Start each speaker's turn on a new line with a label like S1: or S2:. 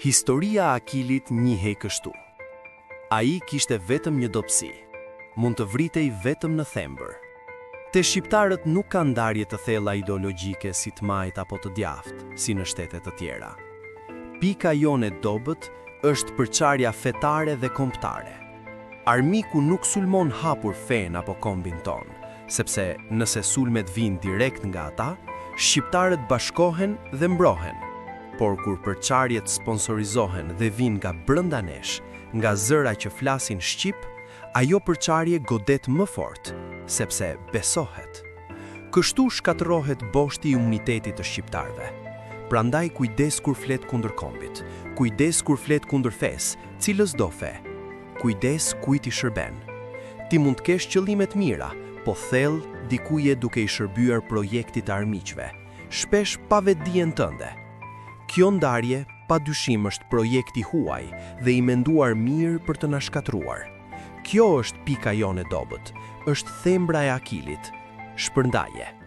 S1: Historia e Akilit njihej kështu. Ai kishte vetëm një dobësi. Mund të vritej vetëm në thembër. Te shqiptarët nuk ka ndarje të thella ideologjike si të majt apo të djaft, si në shtete të tjera. Pika jone dobët është përçarja fetare dhe kombëtare. Armiku nuk sulmon hapur fen apo kombin ton, sepse nëse sulmet vijnë direkt nga ata, shqiptarët bashkohen dhe mbrohen. Por kur përçarjet sponsorizohen dhe vijnë nga brenda nesh, nga zëra që flasin shqip, ajo përçarje godet më fort, sepse besohet. Kështu shkatërrohet boshti i imunitetit të shqiptarëve. Prandaj kujdes kur flet kundër kombit, kujdes kur flet kundër fes, cilës do fe. Kujdes kujt i shërben. Ti mund të kesh qëllime të mira, po thellë dikuje duke i shërbyer projektit të armiqve, shpesh pa vetdijen tënde. Kjo ndarje padyshim është projekti huaj dhe i menduar mirë për të na shkatruar. Kjo është pika jone dobët, është thembra e Akilit. Shpërndaje.